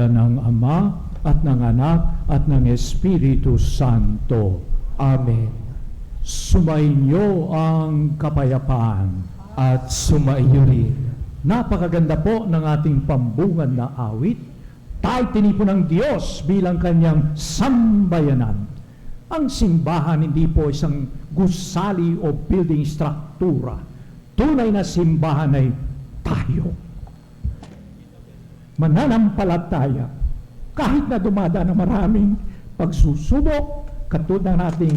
ngalan ng Ama at ng Anak at ng Espiritu Santo. Amen. Sumainyo ang kapayapaan. At sumaiyo rin. Napakaganda po ng ating pambungad na awit. Tayo tinipon ng Diyos bilang kanyang sambayanan. Ang simbahan hindi po isang gusali o building struktura. Tunay na simbahan ay tayo. Mananampalataya. Kahit na dumadaan ng maraming pagsusubok, katulad ng ating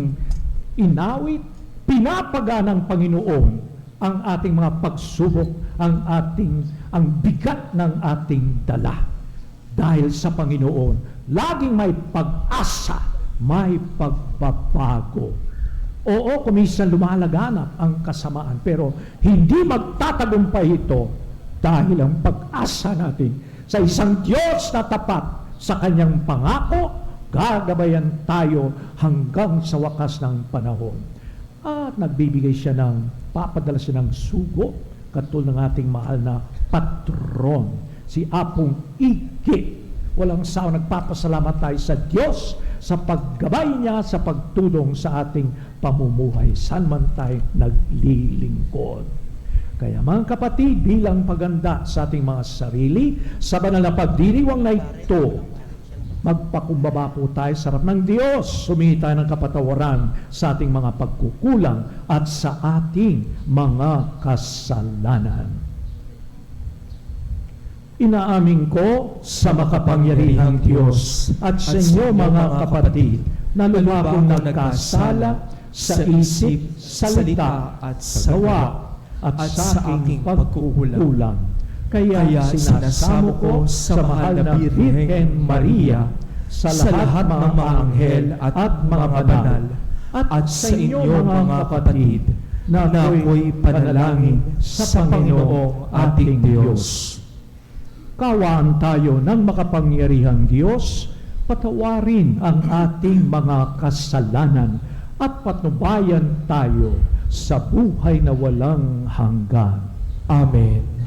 inawit, pinapaga ng Panginoon ang ating mga pagsubok, ang bigat ng ating dala. Dahil sa Panginoon, laging may pag-asa, may pagbabago. Oo, kuminsan lumalaganap ang kasamaan, pero hindi magtatagumpay ito dahil ang pag-asa natin sa isang Diyos na tapat sa kanyang pangako, gagabayan tayo hanggang sa wakas ng panahon. At nagbibigay siya papadala siya ng sugo, katulad ng ating mahal na patron, si Apong Iki. Walang sawa nagpapasalamat tayo sa Diyos sa paggabay niya, sa pagtulong sa ating pamumuhay, saan man tayo naglilingkod. Kaya mga kapatid, bilang paganda sa ating mga sarili, sa banal na pagdiriwang na ito, magpakumbaba po tayo sa harap ng Diyos. Humingi tayo ng kapatawaran sa ating mga pagkukulang at sa ating mga kasalanan. Inaamin ko sa makapangyarihang Diyos at sa inyo mga kapatid na lubha akong nagkasala sa isip, salita at sa gawa at sa aking pagkukulang. Kaya sinasamo ko sa mahal na Birhen Maria, sa lahat ng mga anghel at mga banal, at sa inyo mga kapatid, na ako'y panalangin sa Panginoong ating Diyos. Kawaan tayo ng makapangyarihang Diyos, patawarin ang ating mga kasalanan at patnubayan tayo sa buhay na walang hanggan. Amen.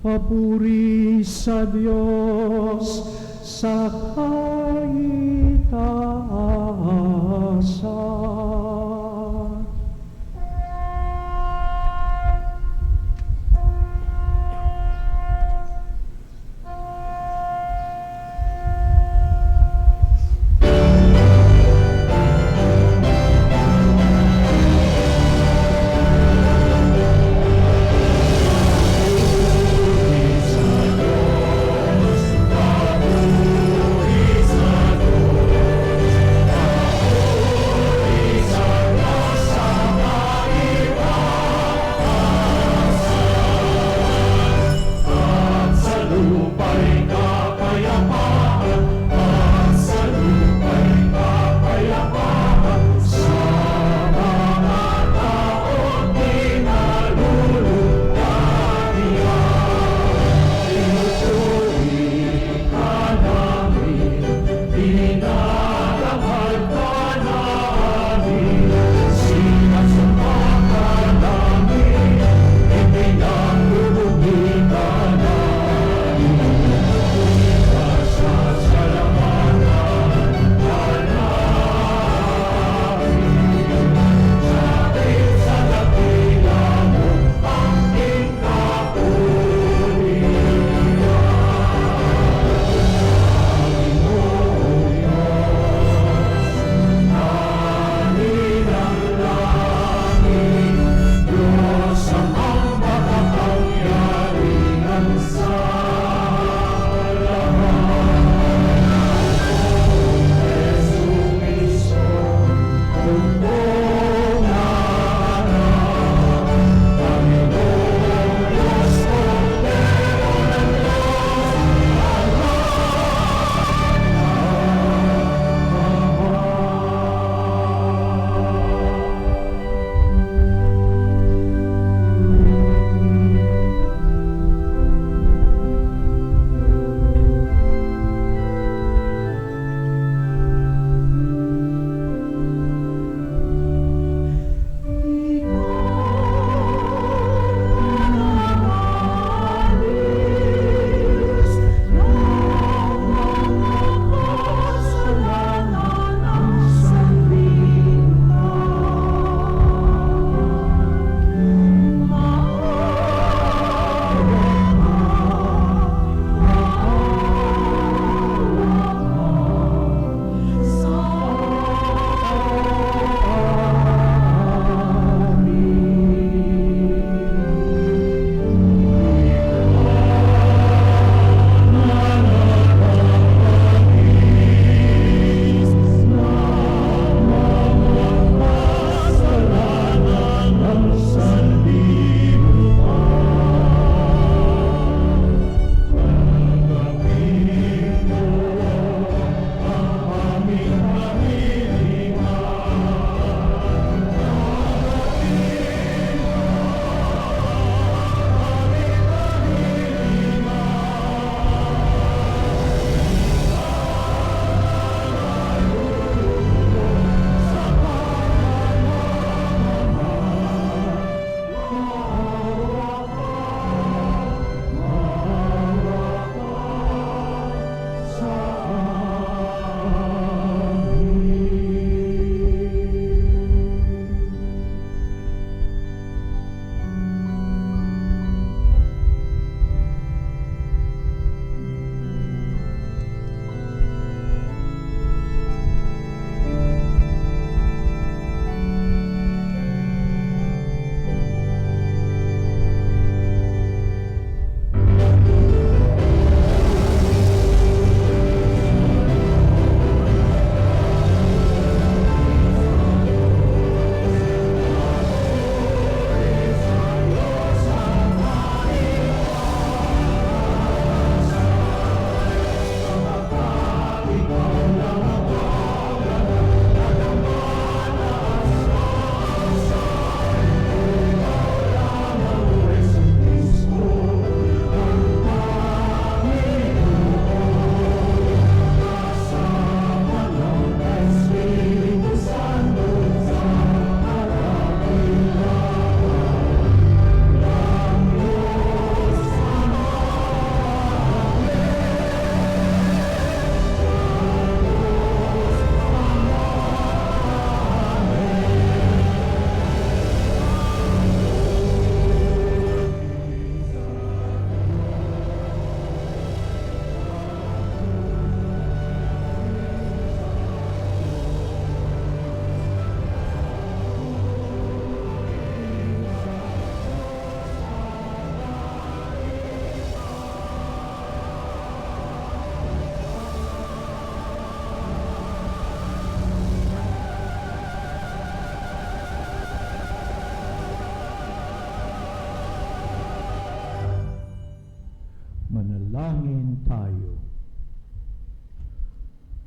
Papuri sa Diyos sa kaitaasan.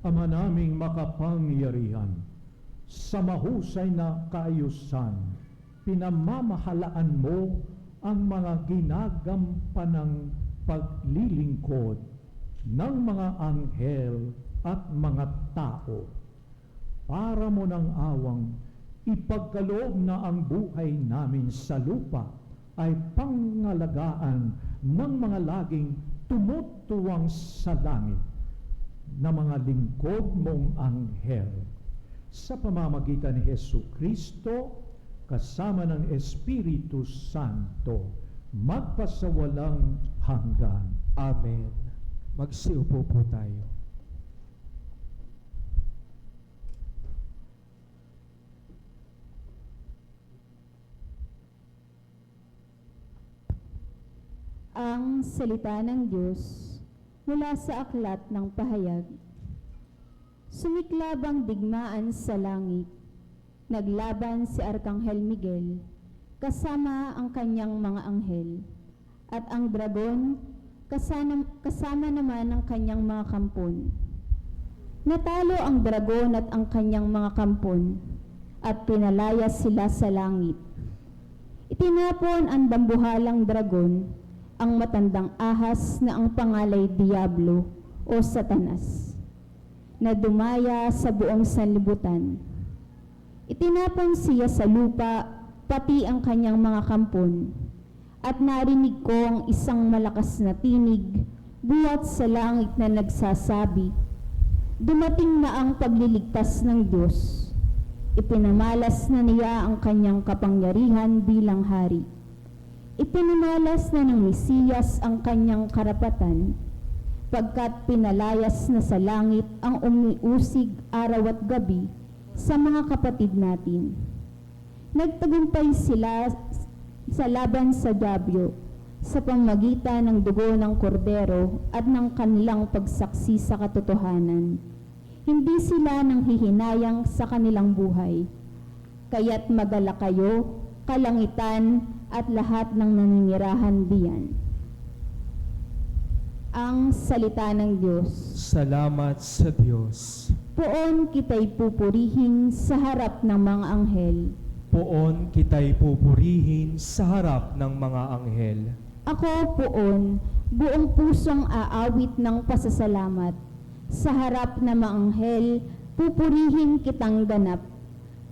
Ama naming makapangyarihan, sa mahusay na kaayusan, pinamamahalaan mo ang mga ginagampanang paglilingkod ng mga anghel at mga tao. Para mo ng awang ipagkaloob na ang buhay namin sa lupa ay pangalagaan ng mga laging tumutuwang sa langit na mga lingkod mong anghel. Sa pamamagitan ni Jesucristo, kasama ng Espiritu Santo, magpasawalang hanggan. Amen. Magsiupo po tayo. Ang salita ng Diyos mula sa aklat ng pahayag. Sumiklab ang digmaan sa langit. Naglaban si Arkanghel Miguel kasama ang kanyang mga anghel. At ang dragon kasama naman ang kanyang mga kampon. Natalo ang dragon at ang kanyang mga kampon at pinalayas sila sa langit. Itinapon ang dambuhalang dragon, ang matandang ahas na ang pangalay Diablo o Satanas, na dumaya sa buong sanlibutan. Itinapon siya sa lupa, pati ang kanyang mga kampon, at narinig ko ang isang malakas na tinig buhat sa langit na nagsasabi, "Dumating na ang pagliligtas ng Diyos. Ipinamalas na niya ang kanyang kapangyarihan bilang hari. Ipinamalas na ng Mesiyas ang kanyang karapatan, pagkat pinalayas na sa langit ang umiusig araw at gabi sa mga kapatid natin. Nagtagumpay sila sa laban sa Diablo sa pamamagitan ng dugo ng kordero at ng kanilang pagsaksi sa katotohanan. Hindi sila nanghihinayang sa kanilang buhay. Kaya't magala kayo, kalangitan, at lahat ng naninirahan diyan." Ang salita ng Diyos. Salamat sa Diyos. Poon kita'y pupurihin sa harap ng mga anghel. Poon kita'y pupurihin sa harap ng mga anghel. Ako poon, buong pusong aawit ng pasasalamat. Sa harap ng mga anghel, pupurihin kitang ganap.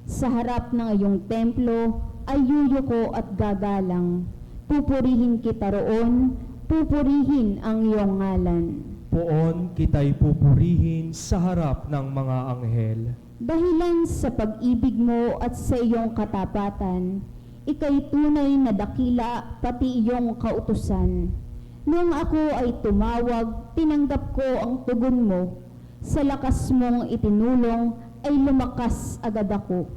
Sa harap ng iyong templo, ay yuyuko at gagalang. Pupurihin kita roon, pupurihin ang iyong ngalan. Poon kita'y pupurihin sa harap ng mga anghel. Dahilan sa pag-ibig mo at sa iyong katapatan, ika'y tunay na dakila pati iyong kautusan. Nung ako ay tumawag, tinanggap ko ang tugon mo. Sa lakas mong itinulong, ay lumakas agad ako.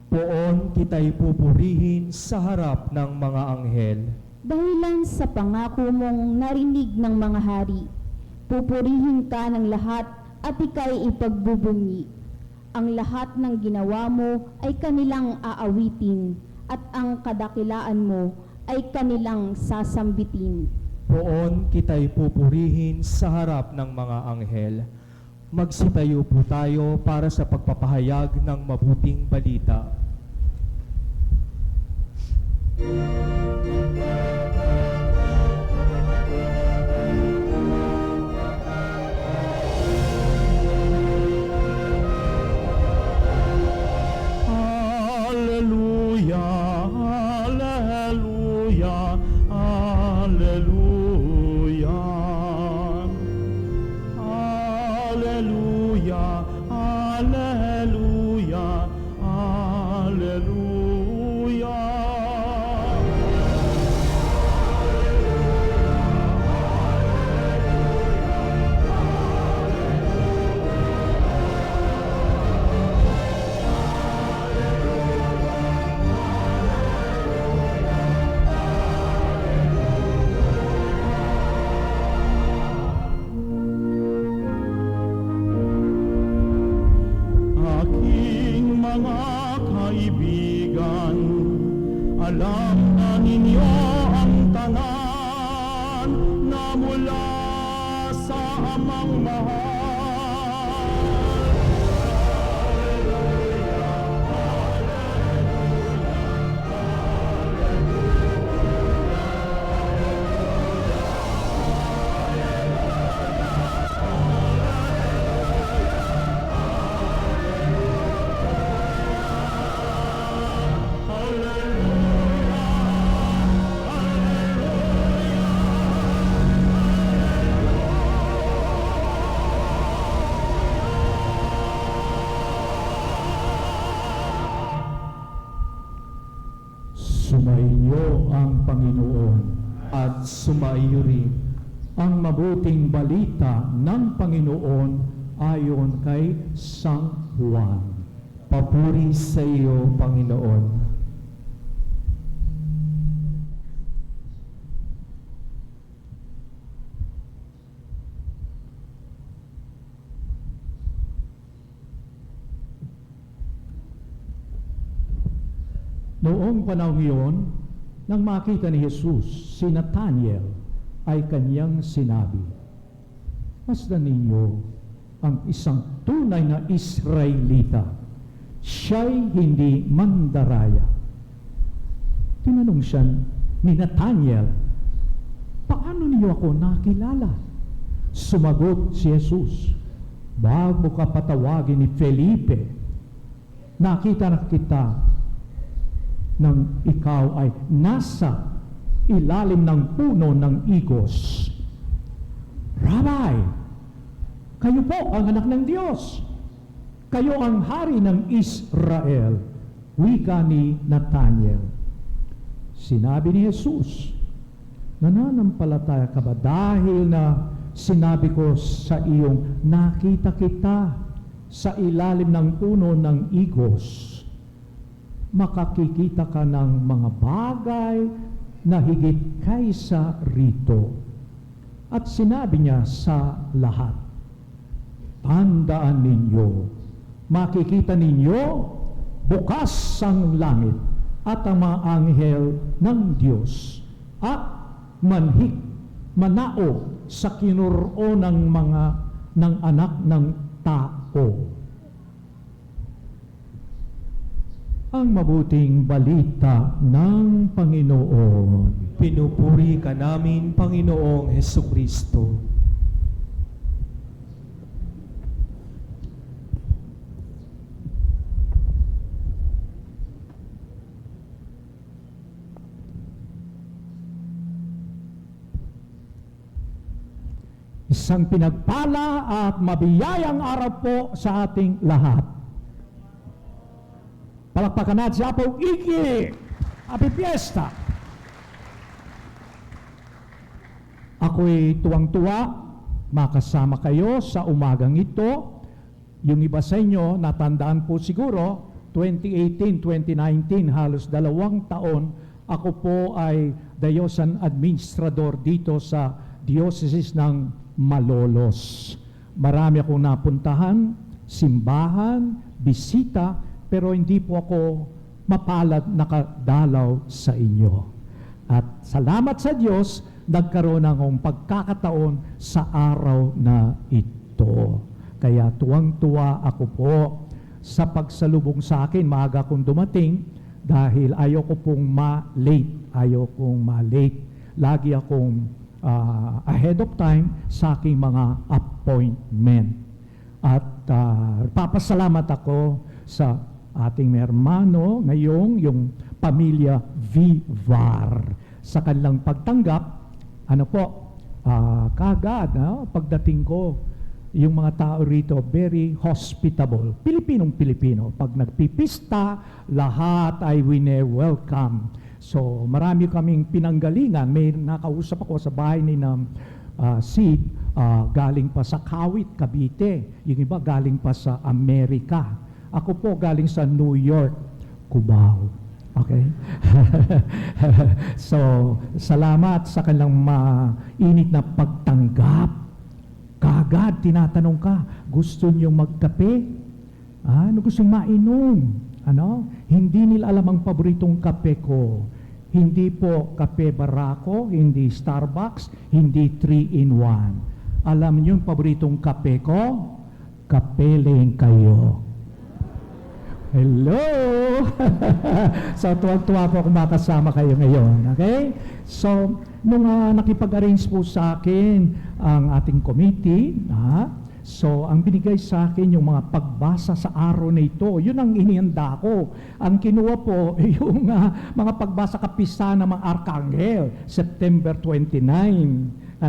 Poon kita'y pupurihin sa harap ng mga anghel. Dahilan sa pangako mong narinig ng mga hari, pupurihin ka ng lahat at ika'y ipagbubunyi. Ang lahat ng ginawa mo ay kanilang aawitin at ang kadakilaan mo ay kanilang sasambitin. Poon kita'y pupurihin sa harap ng mga anghel. Magsitayo po tayo para sa pagpapahayag ng mabuting balita. Hallelujah, hallelujah, hallelujah. Hallelujah, hallelujah, hallelujah. Aking mga kaibigan, alam na ninyo ang tanan na mula sa Amang Mahal. Sumainyo ang Panginoon. at sumaiyo rin. Ang mabuting balita ng Panginoon ayon kay San Juan. Papuri sa iyo, Panginoon. Noong panahon iyon, nang makita ni Jesus si Nathanael, ay kanyang sinabi, "Masdan ninyo ang isang tunay na Israelita. Siya'y hindi mandaraya." Tinanong siya ni Nathanael, "Paano niyo ako nakilala?" Sumagot si Jesus, "Bago ka patawagin ni Felipe, nakita na kita nang ikaw ay nasa ilalim ng puno ng igos." "Rabbi, kayo po ang anak ng Diyos. Kayo ang hari ng Israel," wika ni Nathanael. Sinabi ni Jesus, "Nananampalataya ka ba dahil na sinabi ko sa iyong nakita kita sa ilalim ng puno ng igos? Makakikita ka ng mga bagay na higit kaysa rito." At sinabi niya sa lahat, "Tandaan ninyo, makikita ninyo bukas ang langit at ang mga anghel ng Diyos at manao sa kinuro ng anak ng tao." Ang mabuting balita ng Panginoon. Pinupuri ka namin, Panginoong Hesukristo. Isang pinagpala at mabiyayang araw po sa ating lahat. Palakpakan natin si Apo Iggy. Happy Fiesta! Ako'y tuwang-tuwa makasama kayo sa umagang ito. Yung iba sa inyo, natandaan po siguro, 2018, 2019, halos 2 taon, ako po ay Diocesan Administrador dito sa Diocese ng Malolos. Marami akong napuntahan, simbahan, bisita, pero hindi po ako mapalad nakadalaw sa inyo. At salamat sa Diyos, nagkaroon akong pagkakataon sa araw na ito. Kaya tuwang-tuwa ako po sa pagsalubong sa akin. Maaga akong dumating dahil ayoko pong ma-late. Lagi akong ahead of time sa aking mga appointment. At papasalamat ako sa ating may hermano ngayong yung pamilya Vivar sa kanilang pagtanggap. Kaagad pagdating ko, yung mga tao rito very hospitable, Pilipinong-Pilipino. Pag nagpipista, lahat ay welcome. So marami kaming pinanggalingan. May nakausap ako sa bahay ni Sid, galing pa sa Kawit, Cavite. Yung iba galing pa sa Amerika. Ako po galing sa New York, Cubao. Okay? So, salamat sa kanilang mainit na pagtanggap. Kaagad, tinatanong ka, gusto niyo magkape? Ano gusto niyo mainom? Hindi nila alam ang paboritong kape ko. Hindi po kape Barako, hindi Starbucks, hindi 3-in-1. Alam niyo yung paboritong kape ko? Kape lang kayo. Hello! So, tuwag-tuwa po kung makasama kayo ngayon. Okay? So, nung nakipag-arrange po sa akin ang ating committee, so, ang binigay sa akin yung mga pagbasa sa araw na ito, yun ang inihanda ko. Ang kinuha po, yung mga pagbasa kapisa ng mga Arkanghel, September 29.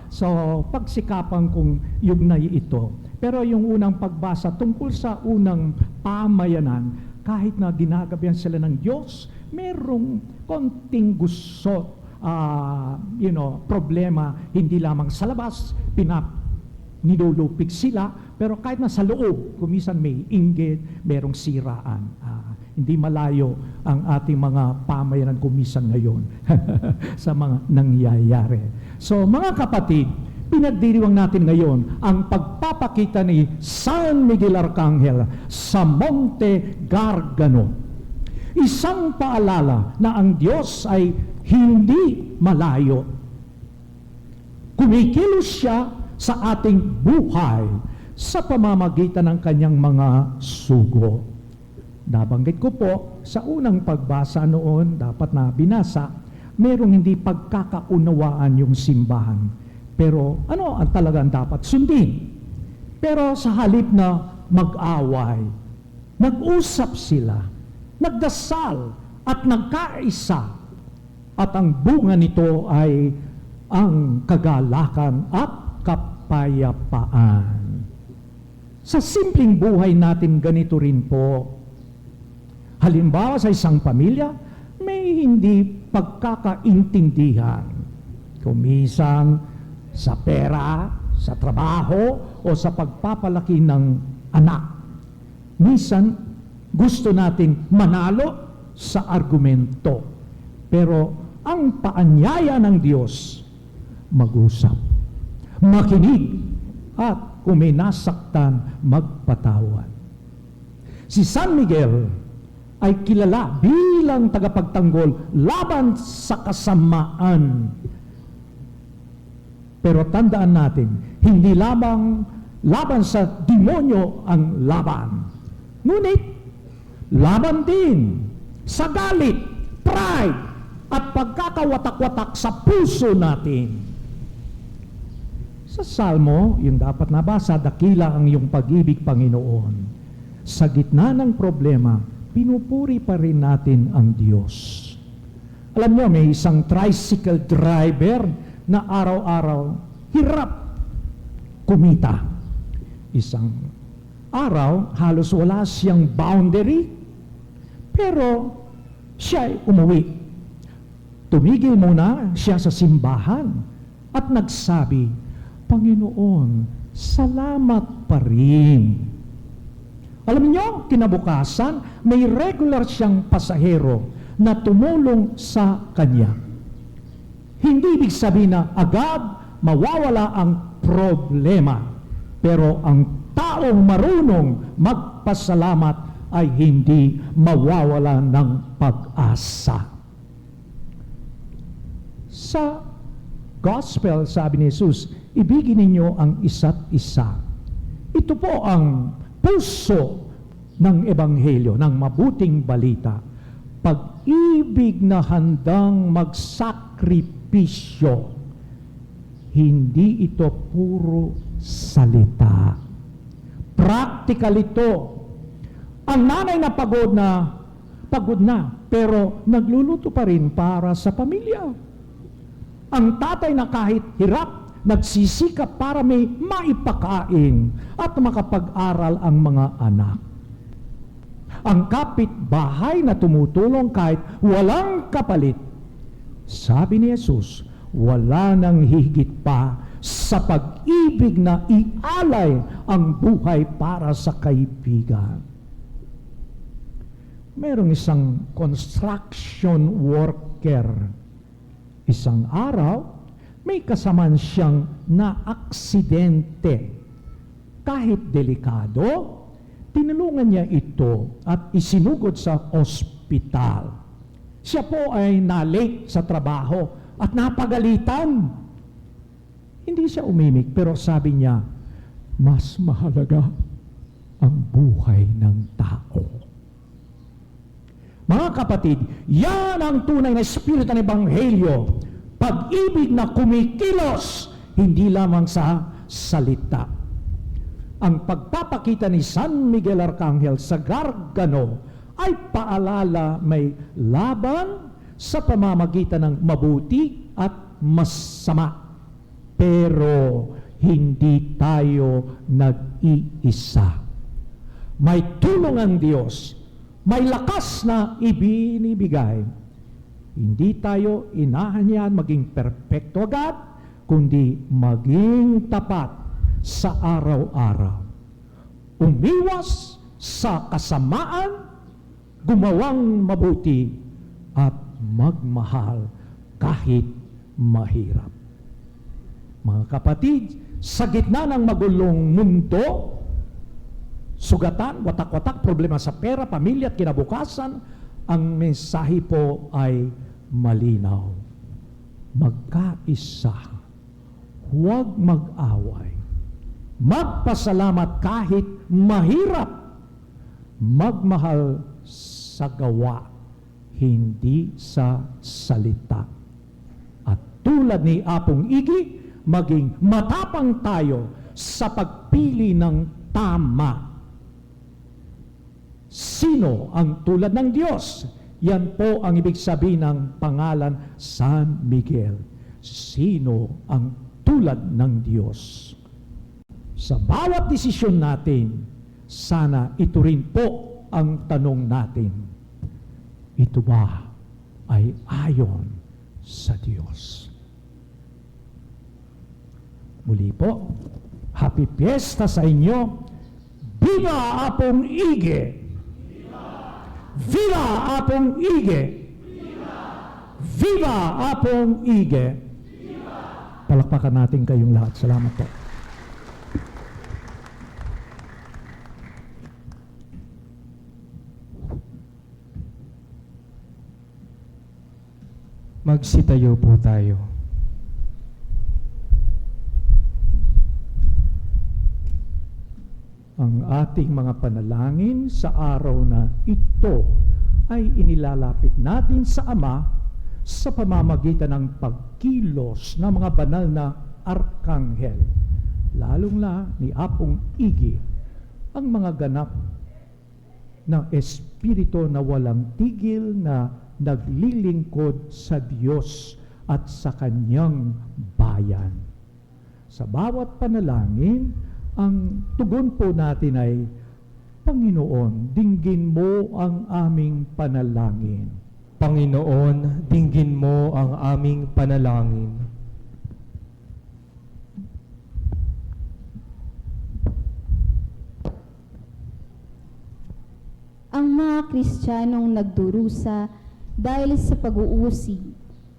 So, pagsikapan kong yung ito. Pero yung unang pagbasa tungkol sa unang pamayanan, kahit na ginagabihan sila ng Diyos, merong konting gusto, problema, hindi lamang sa labas, nilulupig sila, pero kahit na sa loob, kumisan may inggit, merong siraan. Hindi malayo ang ating mga pamayanan kumisan ngayon sa mga nangyayari. So mga kapatid, pinagdiriwang natin ngayon ang pagpapakita ni San Miguel Arcangel sa Monte Gargano. Isang paalala na ang Diyos ay hindi malayo. Kumikilos siya sa ating buhay sa pamamagitan ng kanyang mga sugo. Nabanggit ko po, sa unang pagbasa noon, dapat na binasa, merong hindi pagkakaunawaan yung simbahan. Pero ano ang talagang dapat sundin? Pero sa halip na mag-away, nag-usap sila, nagdasal at nagkaisa. At ang bunga nito ay ang kagalakan at kapayapaan. Sa simpleng buhay natin, ganito rin po. Halimbawa sa isang pamilya, may hindi pagkakaintindihan. Kumisan sa pera, sa trabaho, o sa pagpapalaki ng anak. Minsan, gusto nating manalo sa argumento. Pero ang paanyaya ng Diyos, mag-usap, makinig, at kung may nasaktan, magpatawad. Si San Miguel ay kilala bilang tagapagtanggol laban sa kasamaan. Pero tandaan natin, hindi lamang laban sa demonyo ang laban. Ngunit, laban din sa galit, pride, at pagkakawatak-watak sa puso natin. Sa Salmo, yung dapat nabasa, dakila ang iyong pag-ibig, Panginoon. Sa gitna ng problema, pinupuri pa rin natin ang Diyos. Alam niyo, may isang tricycle driver na araw-araw hirap kumita. Isang araw, halos wala siyang boundary, pero siya ay umuwi. Tumigil muna siya sa simbahan at nagsabi, Panginoon, salamat pa rin. Alam niyo, kinabukasan, may regular siyang pasahero na tumulong sa kanya. Hindi ibig sabihin na agad mawawala ang problema. Pero ang taong marunong magpasalamat ay hindi mawawala ng pag-asa. Sa Gospel, sabi ni Jesus, ibigin ninyo ang isa't isa. Ito po ang puso ng Ebanghelyo, ng mabuting balita. Pag-ibig na handang magsakripisyo. Hindi ito puro salita. Practical ito. Ang nanay na pagod na, pero nagluluto pa rin para sa pamilya. Ang tatay na kahit hirap, nagsisikap para may maipakain at makapag-aral ang mga anak. Ang kapitbahay na tumutulong kahit walang kapalit. Sabi ni Jesus, wala nang higit pa sa pag-ibig na ialay ang buhay para sa kaibigan. Merong isang construction worker. Isang araw, may kasamaan siyang na-aksidente. Kahit delikado, tinulungan niya ito at isinugod sa ospital. Siya po ay na-late sa trabaho at napagalitan. Hindi siya umimik, pero sabi niya, mas mahalaga ang buhay ng tao. Mga kapatid, yan ang tunay na espiritu ng Ebanghelyo. Pag-ibig na kumikilos, hindi lamang sa salita. Ang pagpapakita ni San Miguel Arcangel sa Gargano ay paalala may laban sa pamamagitan ng mabuti at masama. Pero hindi tayo nag-iisa. May tulong ang Diyos may lakas na ibinibigay. Hindi tayo inahanyahan maging perpekto agad, kundi maging tapat sa araw-araw. Umiwas sa kasamaan, gumawang mabuti, at magmahal kahit mahirap. Mga kapatid, sa gitna ng magulong mundo, sugatan, watak-watak, problema sa pera, pamilya at kinabukasan, ang mensahe po ay malinaw. Magkaisa, huwag mag-away, magpasalamat kahit mahirap, magmahal sa gawa, hindi sa salita. At tulad ni Apong Igi, maging matapang tayo sa pagpili ng tama. Sino ang tulad ng Diyos? Yan po ang ibig sabihin ng pangalan San Miguel. Sino ang tulad ng Diyos? Sa bawat desisyon natin, sana ito rin po ang tanong natin. Ito ba ay ayon sa Diyos? Muli po, happy fiesta sa inyo. Viva Apong Ige! Viva Apong Ige! Viva Apong Ige! Palakpakan natin kayong lahat. Salamat po. Magsitayo po tayo. Ang ating mga panalangin sa araw na ito ay inilalapit natin sa Ama sa pamamagitan ng pagkilos ng mga banal na arkanghel, lalong na ni Apong Igi, ang mga ganap ng espiritu na walang tigil na naglilingkod sa Diyos at sa Kanyang bayan. Sa bawat panalangin, ang tugon po natin ay, Panginoon, dinggin mo ang aming panalangin. Panginoon, dinggin mo ang aming panalangin. Ang mga Kristiyanong nagdurusa dahil sa pag-uusig,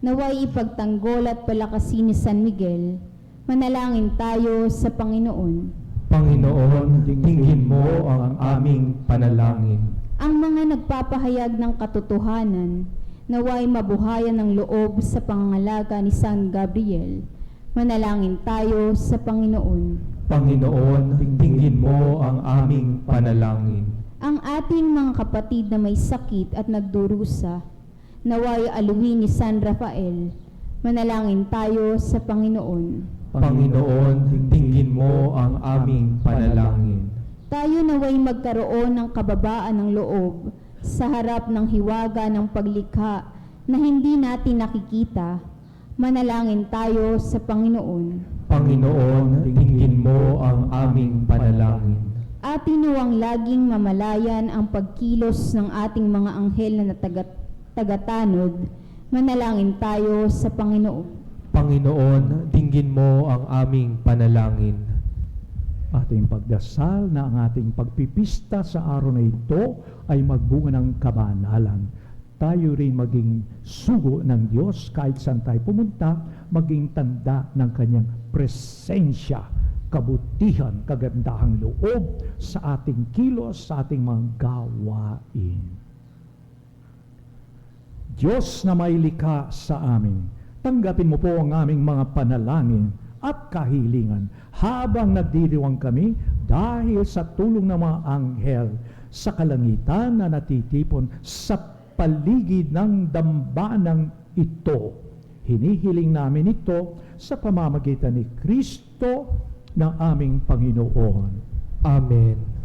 naway ipagtanggol at palakasin ni San Miguel, manalangin tayo sa Panginoon. Panginoon, dinggin mo ang aming panalangin. Ang mga nagpapahayag ng katotohanan, naway mabuhayan ng loob sa pangangalaga ni San Gabriel, manalangin tayo sa Panginoon. Panginoon, dinggin mo ang aming panalangin. Ang ating mga kapatid na may sakit at nagdurusa, naway aluin ni San Rafael, manalangin tayo sa Panginoon. Panginoon, dinggin mo ang aming panalangin. Tayo naway magkaroon ng kababaan ng loob sa harap ng hiwaga ng paglikha na hindi natin nakikita, manalangin tayo sa Panginoon. Panginoon, dinggin mo ang aming panalangin. Atin nawang laging mamalayan ang pagkilos ng ating mga anghel na tagatanod, manalangin tayo sa Panginoon. Panginoon, dinggin mo ang aming panalangin. Ating pagdasal na ang ating pagpipista sa araw na ito ay magbunga ng kabanalan. Tayo rin maging sugo ng Diyos kahit saan tayo pumunta, maging tanda ng Kanyang presensya, kabutihan, kagandahang loob sa ating kilos, sa ating mga gawain. Diyos na may likha sa amin, tanggapin mo po ang aming mga panalangin at kahilingan habang nagdiriwang kami dahil sa tulong ng mga anghel sa kalangitan na natitipon sa paligid ng dambanang ito. Hinihiling namin ito sa pamamagitan ni Kristo ng aming Panginoon. Amen.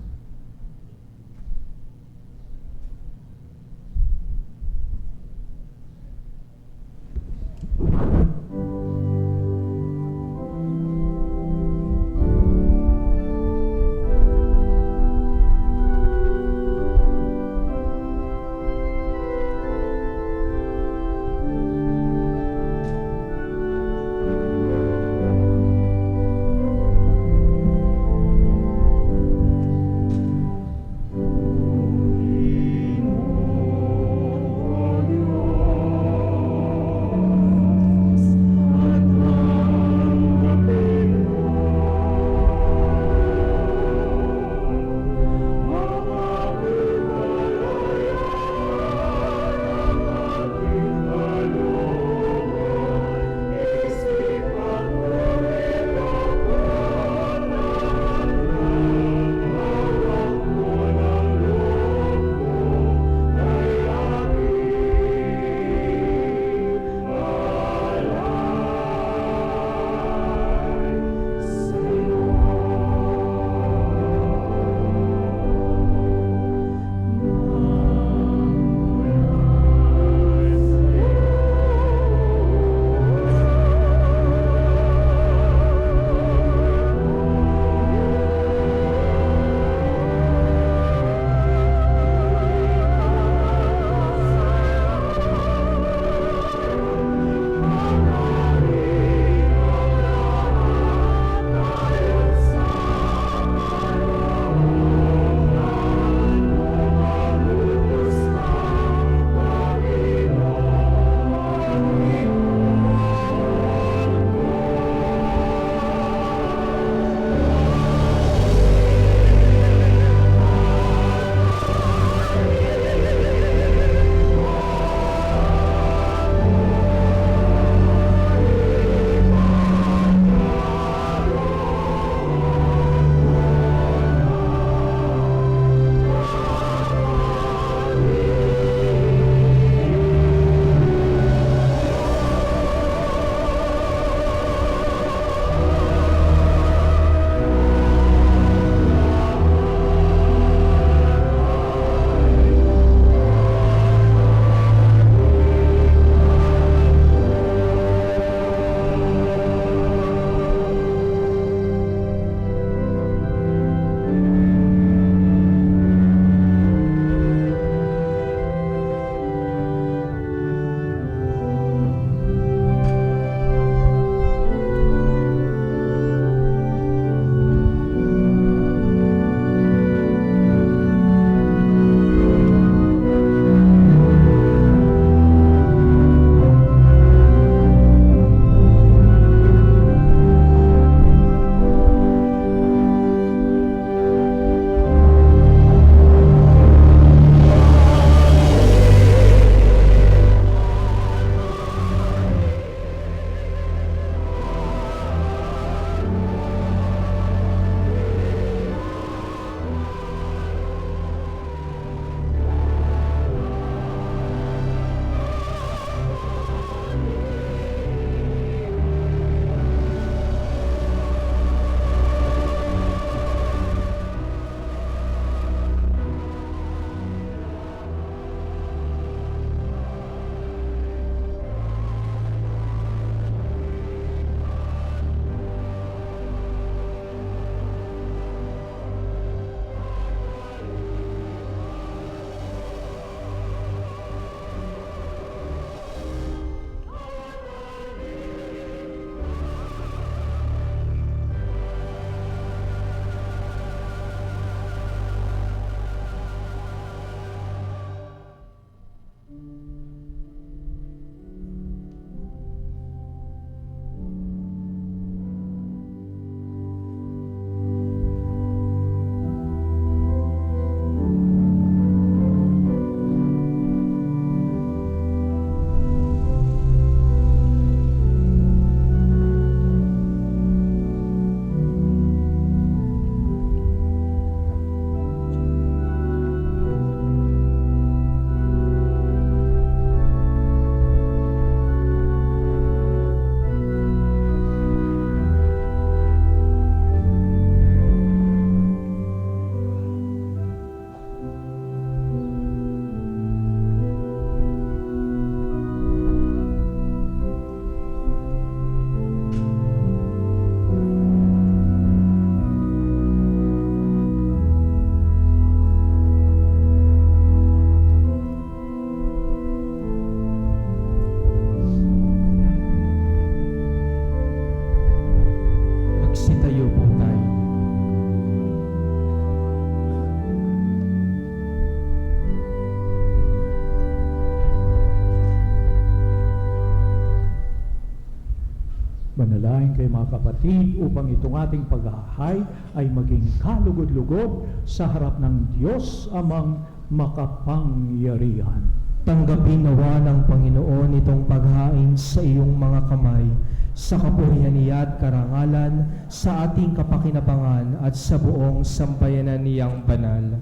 dalangin kayo mga kapatid upang itong ating paghahay ay maging kalugod-lugod sa harap ng Diyos amang makapangyarihan. Tanggapin nawa ng Panginoon itong paghain sa iyong mga kamay, sa kapurihan niya at karangalan, sa ating kapakinabangan at sa buong sambayanan niyang banal.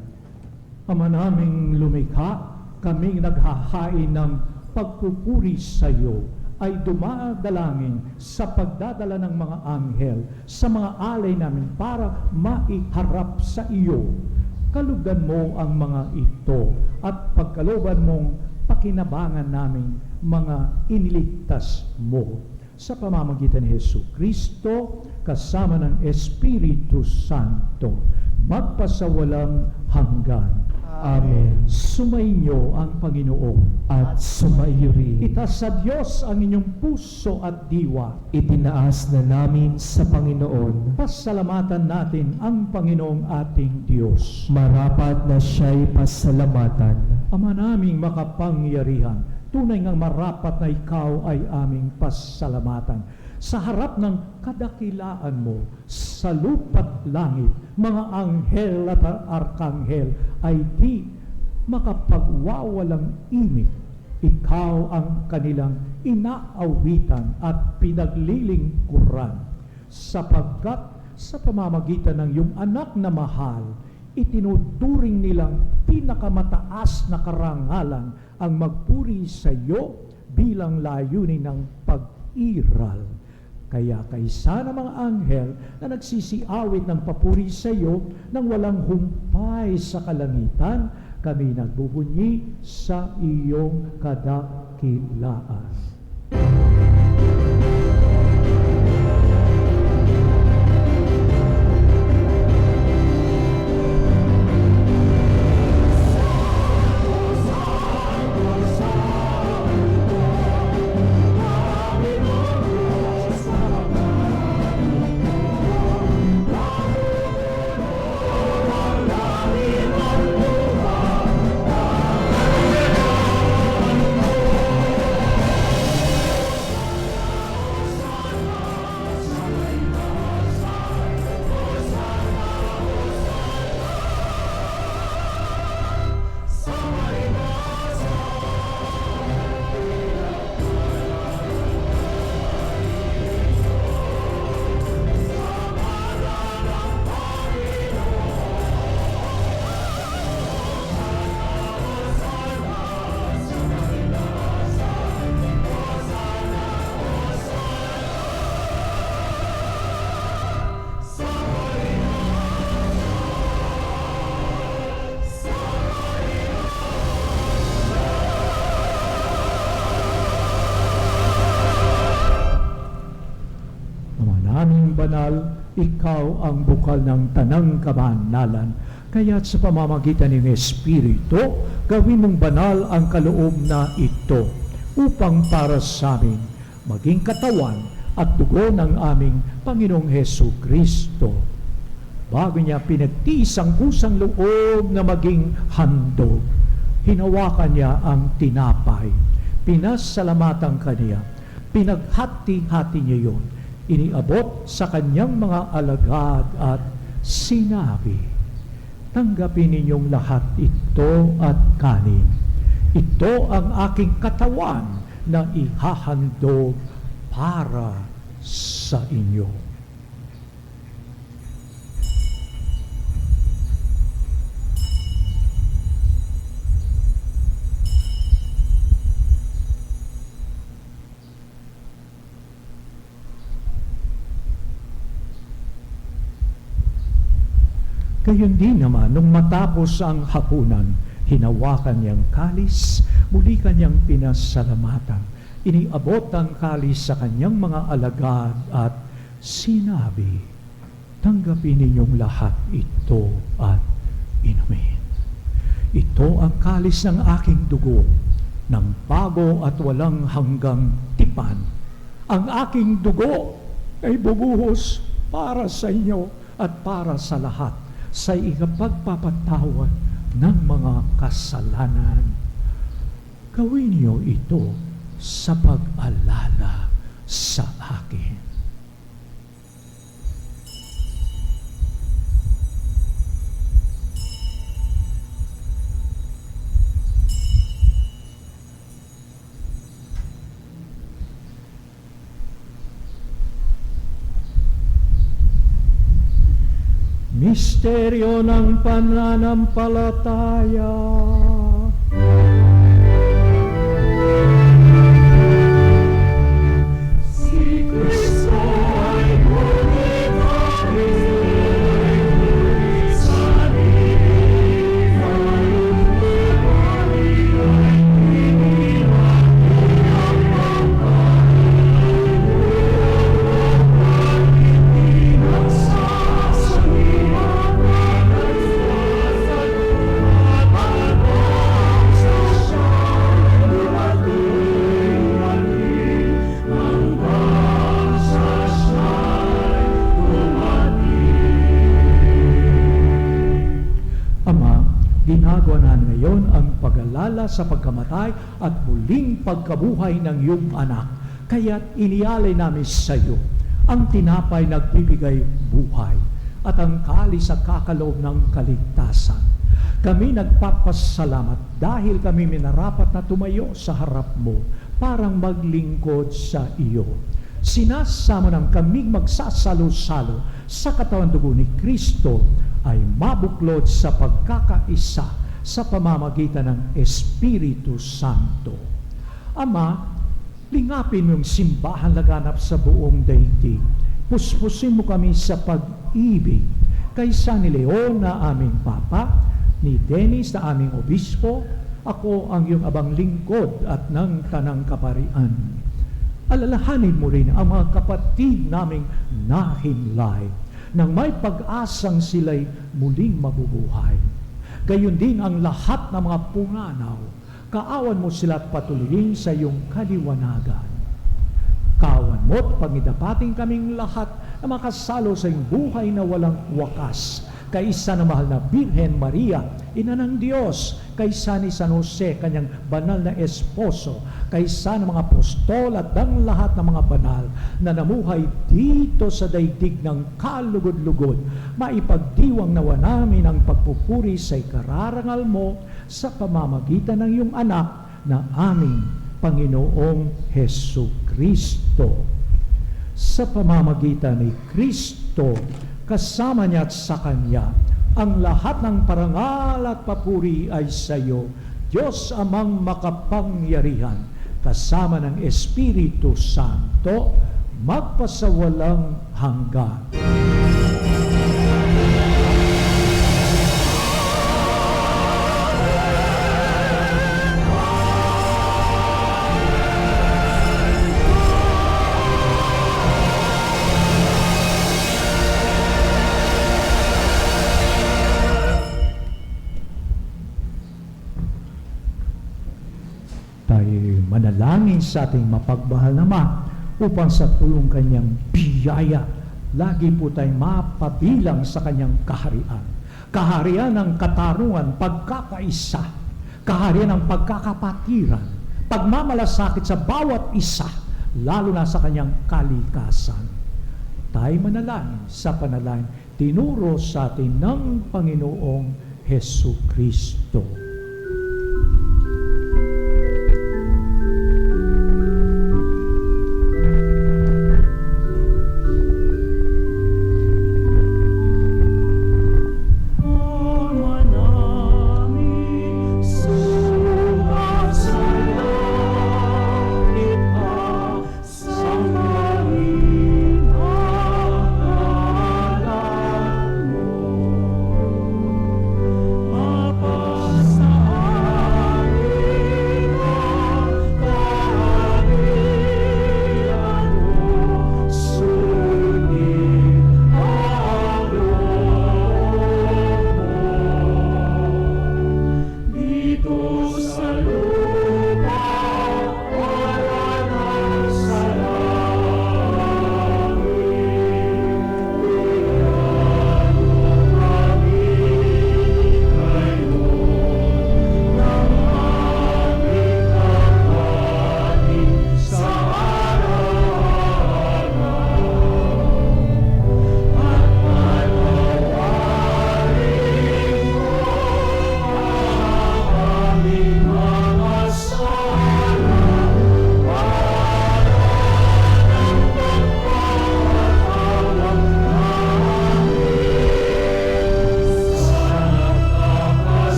Ama naming lumikha, kaming naghahain ng pagpupuri sa iyo, ay dumadalangin sa pagdadala ng mga anghel sa mga alay namin para maiharap sa iyo. Kalugdan mo ang mga ito at pagkalooban mong pakinabangan namin mga iniligtas mo. Sa pamamagitan ni Jesucristo, kasama ng Espiritu Santo, magpasawalang hanggan. Amen. Sumainyo ang Panginoon. At sumaiyo rin. Itaas sa Diyos ang inyong puso at diwa. Itinaas na namin sa Panginoon. Pasalamatan natin ang Panginoong ating Diyos. Marapat na siya'y pasalamatan. Ama naming makapangyarihan, tunay ngang marapat na ikaw ay aming pasalamatan. Sa harap ng kadakilaan mo, sa lupa't langit, mga anghel at arkanghel ay di makapagwawalang imik. Ikaw ang kanilang inaawitan at pinaglilingkuran, sapagkat sa pamamagitan ng iyong anak na mahal, itinuturing nilang pinakamataas na karangalan ang magpuri sa iyo bilang layunin ng pag-iral. Kaya kaysa ng mga anghel na nagsisiawit ng papuri sa iyo nang walang humpay sa kalangitan, kami nagbubunyi sa iyong kadakilaan. Banal, ikaw ang bukal ng tanang kabanalan. Kaya't sa pamamagitan ng Espiritu, gawin mong banal ang kaloob na ito upang para sa amin maging katawan at dugo ng aming Panginoong Hesu Kristo. Bago niya pinagtiis ang kusang loob na maging handog, hinawakan niya ang tinapay, pinasalamatan kaniya, pinaghati-hati niya yun, iniabot sa kanyang mga alagad at sinabi, tanggapin ninyong lahat ito at kanin. Ito ang aking katawan na ihahandog para sa inyo. Gayon din naman, nung matapos ang hapunan, hinawakan niyang kalis, muli kanyang pinasalamatan. Iniabot ang kalis sa kanyang mga alagad at sinabi, tanggapin ninyong lahat ito at inumin. Ito ang kalis ng aking dugo, ng bago at walang hanggang tipan. Ang aking dugo ay bubuhos para sa inyo at para sa lahat, sa ikapagpapatawad ng mga kasalanan. Gawin niyo ito sa pag-alala sa akin. Misteryo ng pananampalataya. Si Kristo ay muli namin sa Ama, ginagawa namin ngayon ang pag-alala sa pagkamatay at muling pagkabuhay ng iyong anak. Kaya't inialay namin sa iyo ang tinapay nagbibigay buhay at ang kalis sa kakaloob ng kaligtasan. Kami nagpapasalamat dahil kami minarapat na tumayo sa harap mo parang maglingkod sa iyo. Sinasamo ng kaming magsasalo-salo sa katawan dugo ni Kristo ay mabuklod sa pagkakaisa sa pamamagitan ng Espiritu Santo. Ama, lingapin mo yung simbahan laganap sa buong daigdig. Puspusin mo kami sa pag-ibig kaysa ni Leon na aming Papa, ni Dennis na aming Obispo, ako ang iyong abang lingkod at ng Tanang Kaparian. Alalahanin mo rin ang mga kapatid naming nahinlay nang may pag-asang sila'y muling mabubuhay. Gayon din ang lahat ng mga punganaw, kaawan mo sila at patuloyin sa iyong kaliwanagan. Kaawan mo at pangidapating kaming lahat na makasalo sa iyong buhay na walang wakas, kaysa na mahal na Birhen Maria, Ina ng Diyos, kaysa ni San Jose, kanyang banal na esposo, kaysa ng mga apostol at ang lahat ng mga banal na namuhay dito sa daigdig ng kalugod-lugod, maipagdiwang nawa namin ang pagpupuri sa ikararangal mo sa pamamagitan ng iyong anak na aming Panginoong Hesu Kristo. Sa pamamagitan ni Kristo, kasama niya at sa Kanya, ang lahat ng parangal at papuri ay sa iyo, Diyos Amang makapangyarihan, kasama ng Espiritu Santo, magpasawalang hanggan. Tayo manalangin sa ating mapagmahal na Ama upang sa tulong kanyang biyaya, lagi po tayong mapabilang sa kanyang kaharian. Kaharian ng katarungan, pagkakaisa, kaharian ng pagkakapatiran, pagmamalasakit sa bawat isa, lalo na sa kanyang kalikasan. Tayo manalangin sa panalangin tinuro sa atin ng Panginoong Hesu Kristo.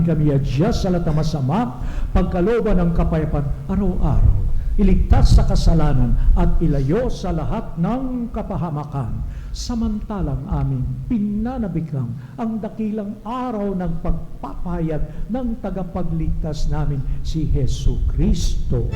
kami adjust sa lahat ng masama, pagkalooban ng kapayapaan araw-araw. Iligtas sa kasalanan at ilayo sa lahat ng kapahamakan. Samantalang aming pinanabikang ang dakilang araw ng pagpapahayag ng tagapagligtas namin, si Hesu Kristo.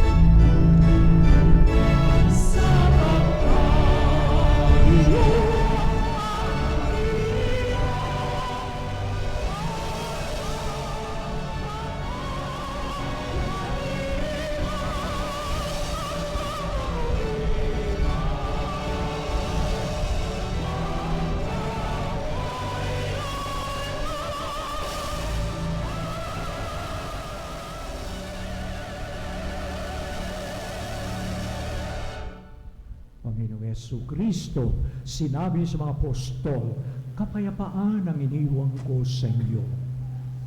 Panginoong Yesu Kristo, sinabi sa mga apostol, kapayapaan ang iniwang ko sa inyo.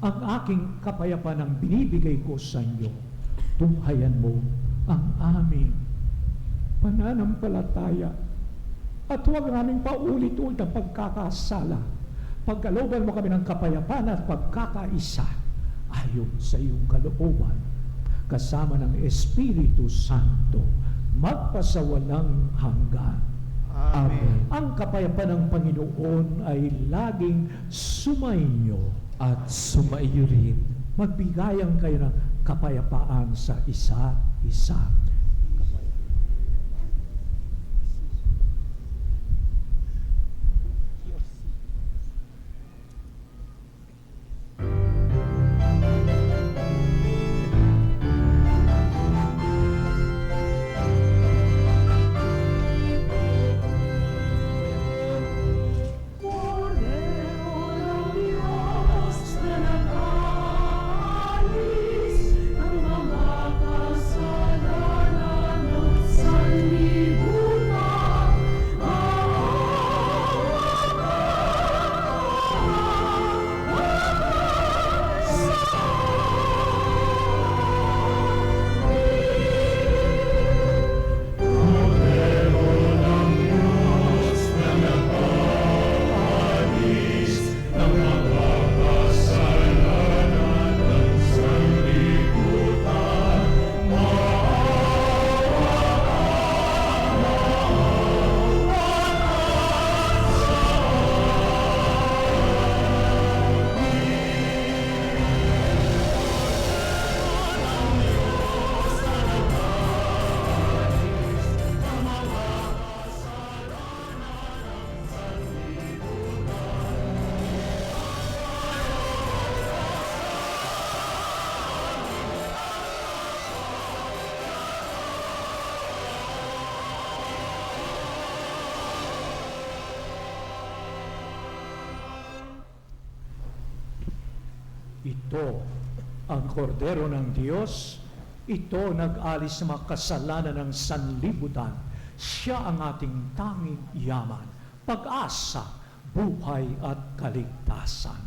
Ang aking kapayapaan ang binibigay ko sa inyo. Tunghayan mo ang aming pananampalataya at huwag namin paulit-ulit ang pagkakasala. Pagkalooban mo kami ng kapayapaan at pagkakaisa ayon sa iyong kalooban kasama ng Espiritu Santo magpasawalang hanggan. Amen. Ang kapayapaan ng Panginoon ay laging sumainyo. At sumaiyo rin. Magbigayan kayo ng kapayapaan sa isa't isa. Ito ang kordero ng Diyos. Ito nag-alis sa mga kasalanan ng sanlibutan. Siya ang ating tanging yaman, pag-asa, buhay at kaligtasan.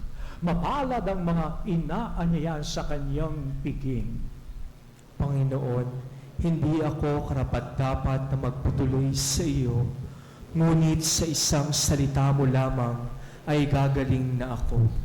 Mapalad ang mga inaanyayahan sa kanyang piging. Panginoon, hindi ako karapat-dapat na magpatuloy sa iyo, ngunit sa isang salita mo lamang ay gagaling na ako.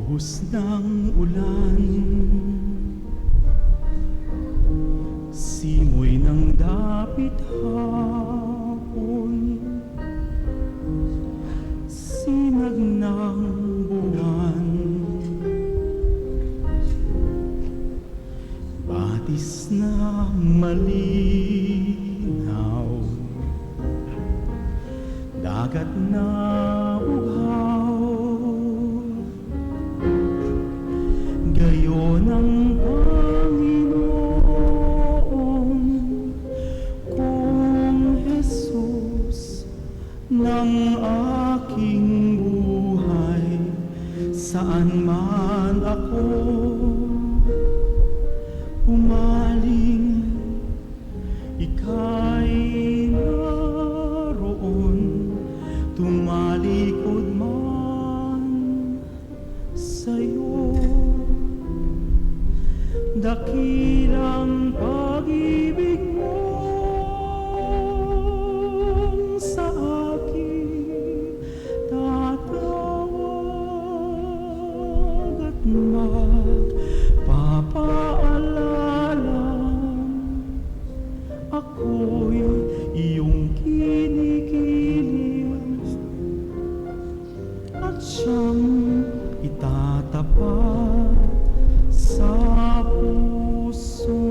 Buhos ng ulan, simoy ng dapit hapon, sinag ng buwan, batis na malinaw, dagat na uhaw, gayon ang Panginoon kung Jesus ng aking buhay, saan man ako pumaling, ika'y naroon, tumalikod man sa'yo. Dakilang pag-ibig mo sa akin tatawag at magpapaalala, ako'y iyong kinikilig at siyang itatapat sa puso.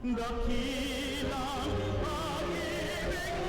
Dakilang pag-ibig mo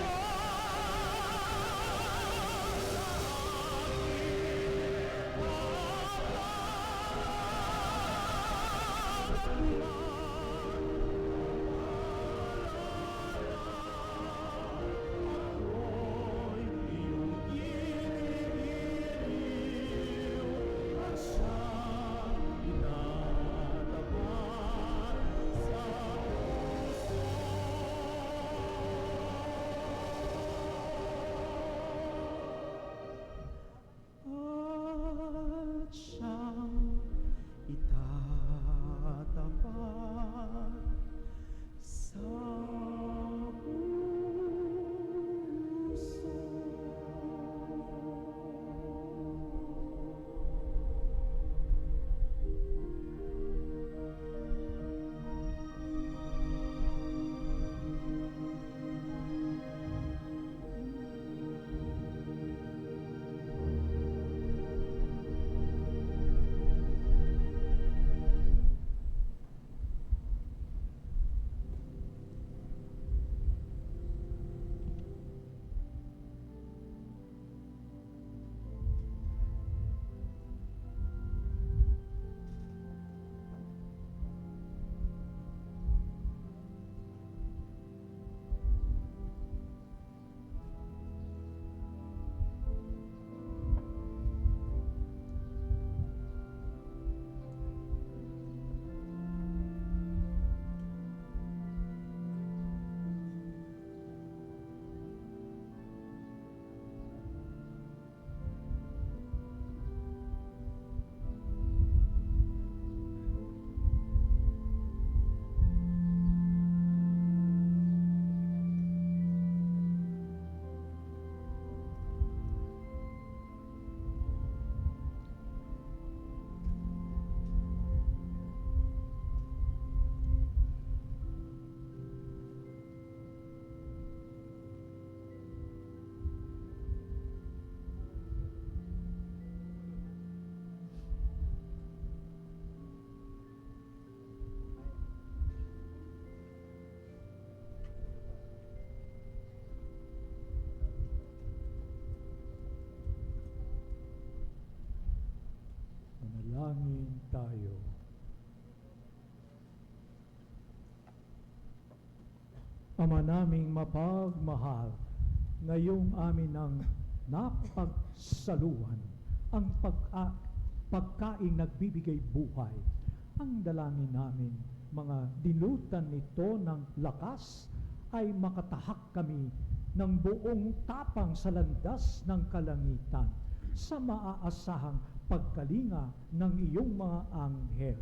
Ama naming mapagmahal, ngayong amin ang napagsaluhan, ang pagkaing nagbibigay buhay. Ang dalangin namin, mga dilutan nito ng lakas, ay makatahak kami ng buong tapang sa landas ng kalangitan sa maaasahang pagkalinga ng iyong mga anghel.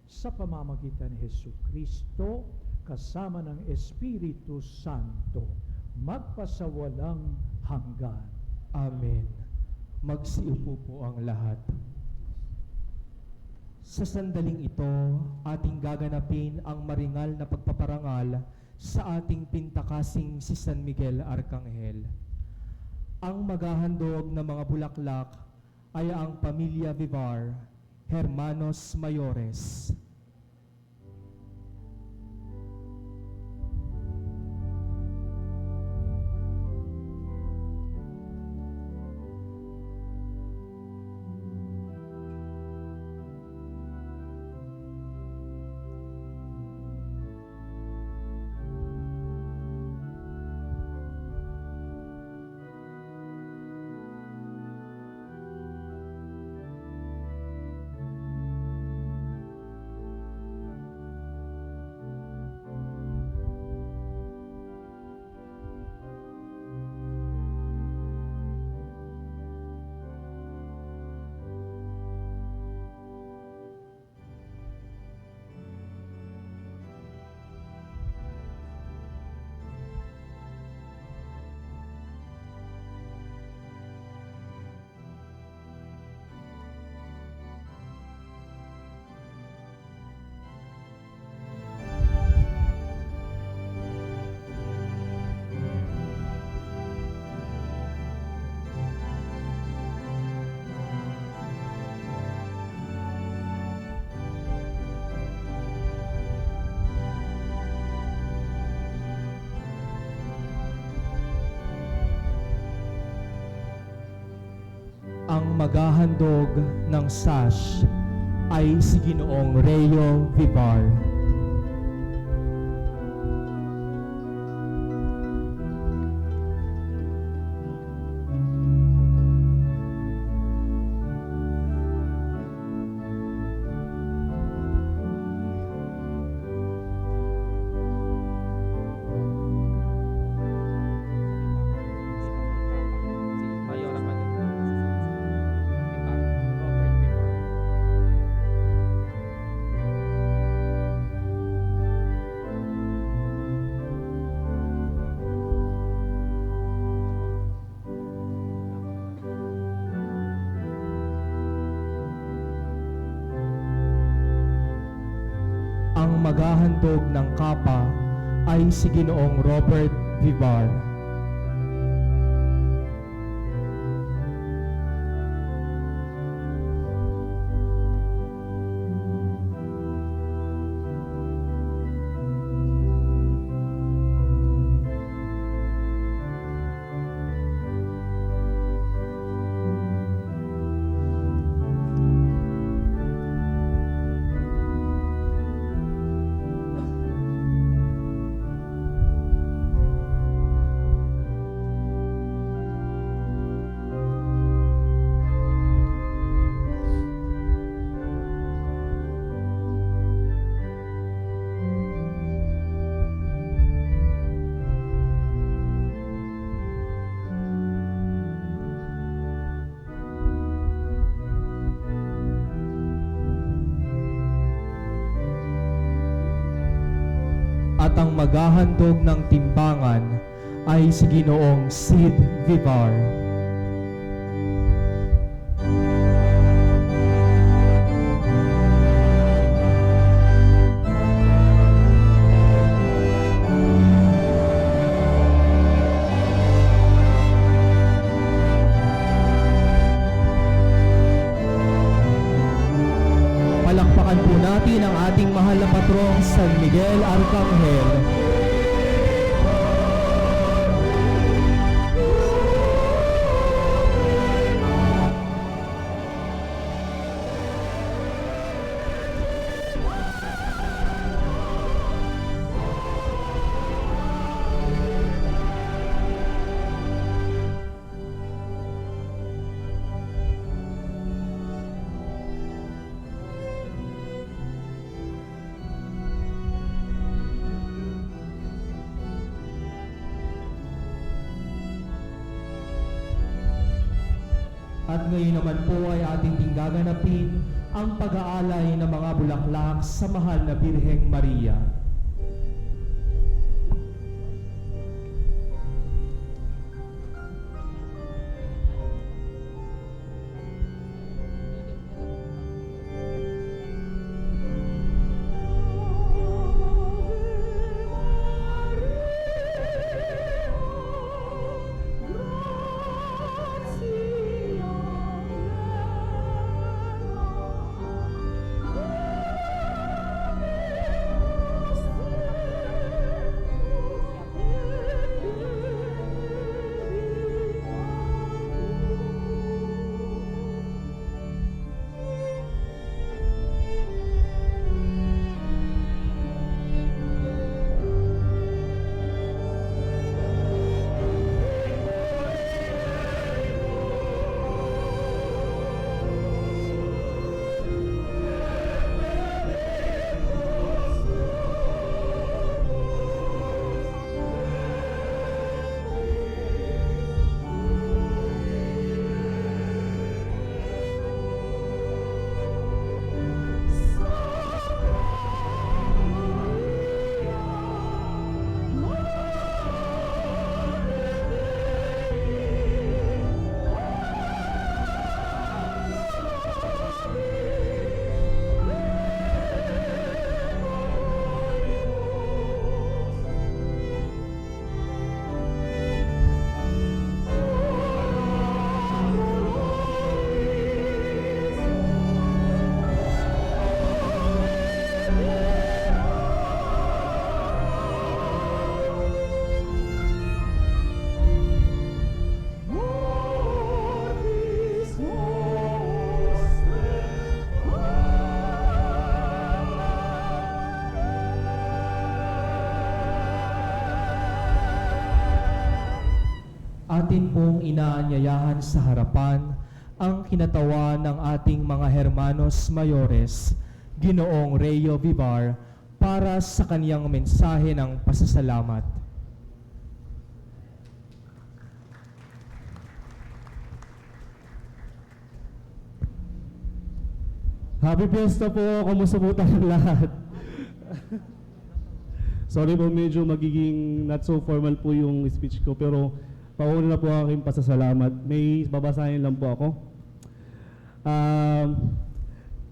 Sa pamamagitan ni Jesucristo, kasama ng Espiritu Santo, magpasawalang hanggan. Amen. Magsiupo po ang lahat. Sa sandaling ito, ating gaganapin ang maringal na pagpaparangal sa ating pintakasing si San Miguel Arcangel. Ang maghahandog ng mga bulaklak ay ang Pamilya Vivar, Hermanos Mayores. Ang maghahandog ng sash ay si Ginoong Reo Vivar. Ang maghahandog ng kapa ay si Ginoong Robert Vivar. At ang maghahandog ng timbangan ay si Ginoong Sid Vivar. Palakpakan po natin ang ating mahal na patrong San Miguel Arcangel. At ngayon naman po ay ating ding gaganapin ang pag-aalay ng mga bulaklak sa mahal na Birheng Maria. Atin pong inaanyayahan sa harapan ang kinatawan ng ating mga hermanos mayores, Ginoong Reo Vivar, para sa kaniyang mensahe ng pasasalamat. Happy Fiesta po! Kumusta po tayong lahat? Sorry po, medyo magiging not so formal po yung speech ko, pero pauna na po ang aking pasasalamat. May babasahin lang po ako.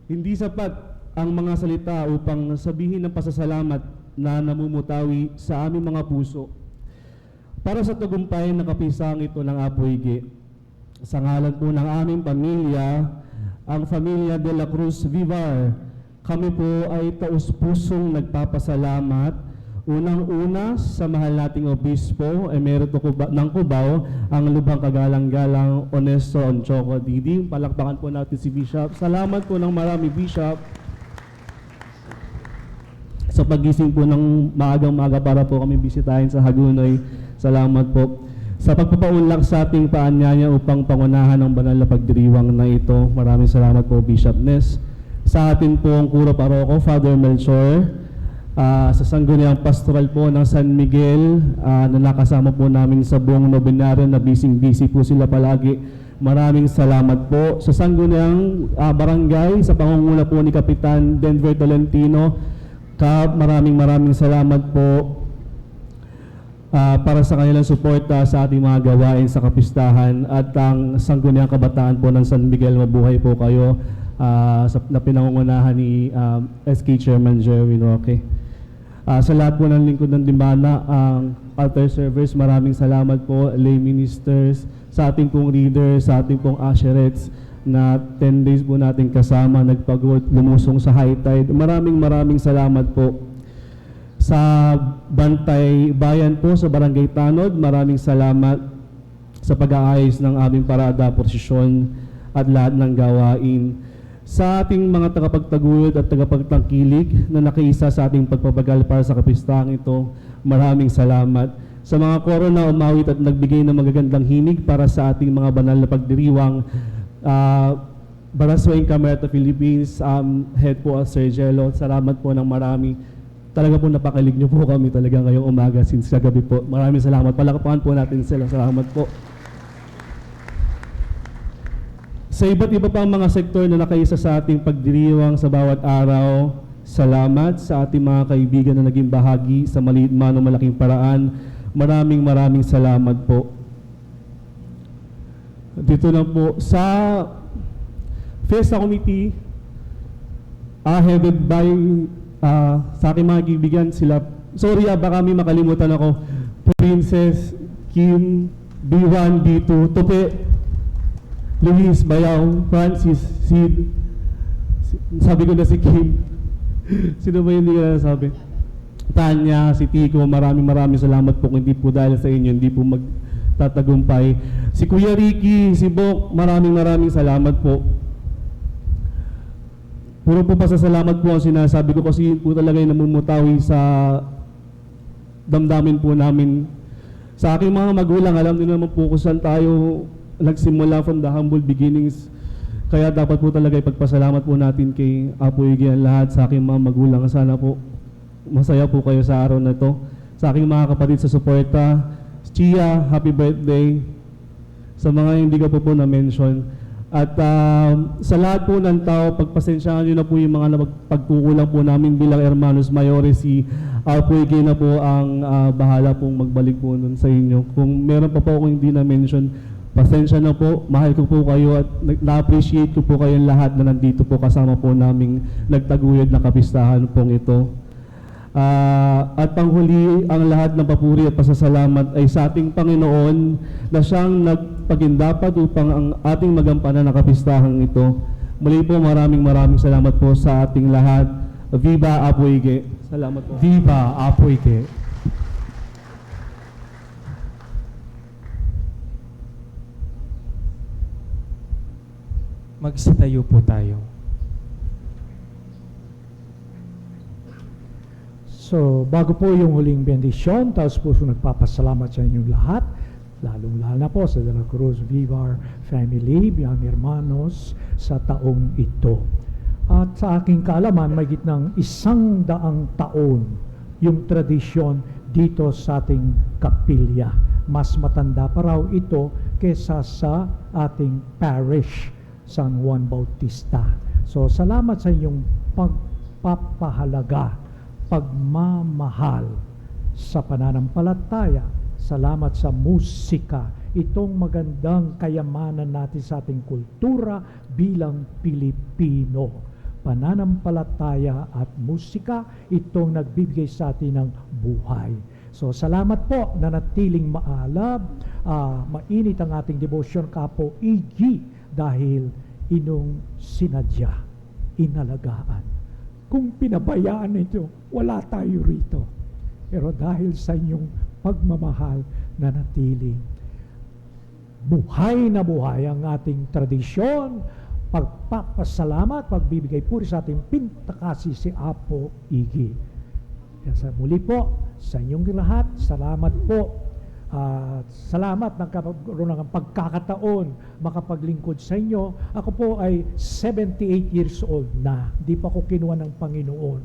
Hindi sapat ang mga salita upang sabihin ng pasasalamat na namumutawi sa aming mga puso. Para sa tagumpay na kapisang ito ng Apoyge, sa ngalan po ng aming pamilya, ang Familia de la Cruz Vivar, kami po ay taus-pusong nagpapasalamat unang-una sa mahal nating Obispo, Emerito ng Cubao, ang lubhang kagalang-galang Honesto Onchoco Didi. Palakpakan po natin si Bishop. Salamat po ng marami, Bishop, sa pagising po ng maagang-maga para po kami bisitahin sa Hagunoy. Salamat po sa pagpapaunlak sa ating paanyaya upang pangunahan ang banal na pagdiriwang na ito. Maraming salamat po, Bishop Ness. Sa atin po ang Kuro Paroko, Father Melchor, sa sangguniang pastoral po ng San Miguel, na nakasama po namin sa buong nobinaryo, na busy po sila palagi. Maraming salamat po. Sa sangguniang barangay, sa pangunguna po ni Kapitan Denver Tolentino, maraming salamat po para sa kanilang suporta sa ating mga gawain sa kapistahan. At ang sangguniang kabataan po ng San Miguel, mabuhay po kayo, na pinangungunahan ni SK Chairman Jerwin Roque. Sa lahat po ng lingkod ng Dimbana, ang altar servers, maraming salamat po, lay ministers, sa ating pong readers, sa ating pong usherettes, na 10 days po natin kasama, nagpag-work, lumusong sa high tide. Maraming salamat po. Sa Bantay Bayan po, sa Barangay Tanod, maraming salamat sa pag-aayos ng aming parada, prosesyon, at lahat ng gawain. Sa ating mga tagapagtaguyod at tagapagtangkilik na nakiisa sa ating pagpapagal para sa kapistahang ito, maraming salamat. Sa mga koro na umawit at nagbigay ng magagandang hinig para sa ating mga banal na pagdiriwang, Baraswaing Camerata Philippines, head po Sir Jello, salamat po ng marami. Talaga po napakalig niyo po kami talaga ngayong umaga since kagabi po. Maraming salamat. Palakpakan po natin sila. Salamat po. Sa iba't iba pang mga sektor na nakaisa sa ating pagdiriwang sa bawat araw, salamat sa ating mga kaibigan na naging bahagi sa maliit man o malaking paraan. Maraming salamat po. Dito na po sa FESA Committee, headed by sa aking mga kaibigan sila, sorry baka may makalimutan ako, Princess Kim, B1, B2, Tope, Luis, Bayaw, Francis, Sid, sabi ko na si Kim, sino ba yung hindi ka nasabi? Tanya, si Tico, maraming salamat po. Hindi po dahil sa inyo, hindi po magtatagumpay. Si Kuya Ricky, si Bok, maraming salamat po. Puro po pasasalamat po ang sinasabi ko kasi yun po talaga yung namumutawi sa damdamin po namin. Sa aking mga magulang, alam niyo naman po kung saan tayo nagsimula from the humble beginnings. Kaya dapat po talaga ipagpasalamat po natin kay Apo Iggy ang lahat sa aking mga magulang. Sana po masaya po kayo sa araw na to. Sa aking mga kapatid sa suporta, Chia, happy birthday. Sa mga hindi ko po na-mention. At sa lahat po ng tao, pagpasensyahan nyo na po yung mga pagkukulang po namin bilang Hermanos Mayores. Si Apo Iggy na po ang bahala pong magbalik po nun sa inyo. Kung meron pa po akong hindi na-mention, pasensya na po, mahal ko po kayo at na-appreciate ko po kayong lahat na nandito po kasama po naming nagtaguyod na kapistahan pong ito. At panghuli, ang lahat ng papuri at pasasalamat ay sa ating Panginoon na siyang nagpagindapat upang ang ating magampanan na kapistahang ito. Muli po maraming salamat po sa ating lahat. Viva Apo Iggy. Salamat po. Viva Apo Iggy. Magsitayo po tayo. So, bago po yung huling bendisyon, taos po nagpapasalamat sa inyong lahat, lalong-lalo na po sa De La Cruz Vivar family, biyang hermanos, sa taong ito. At sa aking kaalaman, may gitnang 100 taon yung tradisyon dito sa ating kapilya. Mas matanda pa raw ito kesa sa ating parish, San Juan Bautista. So, salamat sa inyong pagpapahalaga, pagmamahal sa pananampalataya. Salamat sa musika, itong magandang kayamanan natin sa ating kultura bilang Pilipino. Pananampalataya at musika, itong nagbibigay sa atin ng buhay. So salamat po na natiling maalab, mainit ang ating devotion Apo Iggy dahil inong sinadya, inalagaan. Kung pinabayaan ito, wala tayo rito. Pero dahil sa inyong pagmamahal na natiling, buhay na buhay ang ating tradisyon, pagpapasalamat, pagbibigay puri sa ating pintakasi si Apo Iggy. Kaya sa muli po, sa inyong lahat, salamat po. Salamat ng pagkakataon makapaglingkod sa inyo. Ako po ay 78 years old na. Di pa ko kinuha ng Panginoon.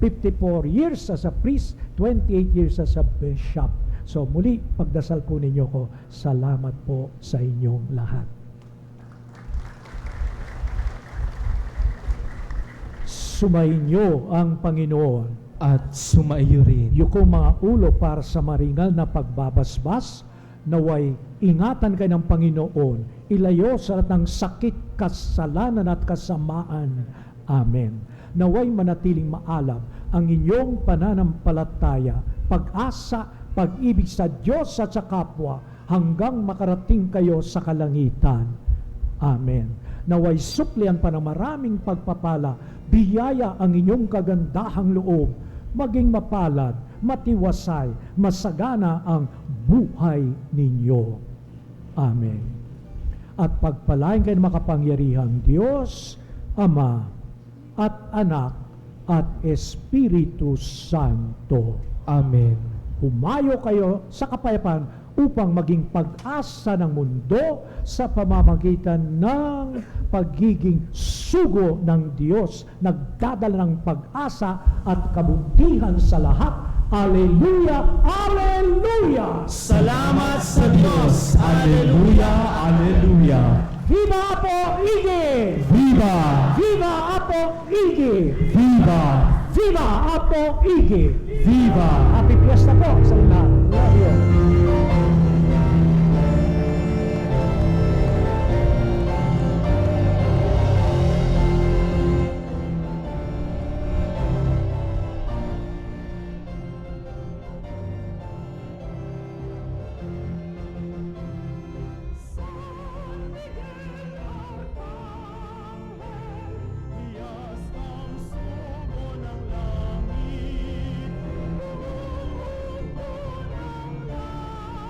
54 years as a priest, 28 years as a bishop. So muli, pagdasal po ninyo ko. Salamat po sa inyong lahat. Sumayin niyo ang Panginoon At sumaiyo rin. yuko mga ulo para sa maringal na pagbabasbas, naway ingatan kayo ng Panginoon, ilayo sa lahat ng sakit, kasalanan at kasamaan. Amen. Naway manatiling maalab ang inyong pananampalataya, pag-asa, pag-ibig sa Diyos at sa kapwa, hanggang makarating kayo sa kalangitan. Amen. Naway suplian pa ng maraming pagpapala, biyaya ang inyong kagandahang loob, maging mapalad, matiwasay, masagana ang buhay ninyo. Amen. At pagpalain kayo ng makapangyarihang Diyos, Ama, at Anak, at Espiritu Santo. Amen. Humayo kayo sa kapayapaan upang maging pag-asa ng mundo sa pamamagitan ng pagiging sugo ng Diyos, nagdadala ng pag-asa at kabutihan sa lahat. Alleluia! Alleluia! Salamat sa Diyos. Alleluia, alleluia. Viva Apo Ige! Viva! Viva Apo Ige! Viva! Viva Apo Ige! Viva! Happy Fiesta po sa lahat. Love you. Iyas ang sugo ng langit, ng langit.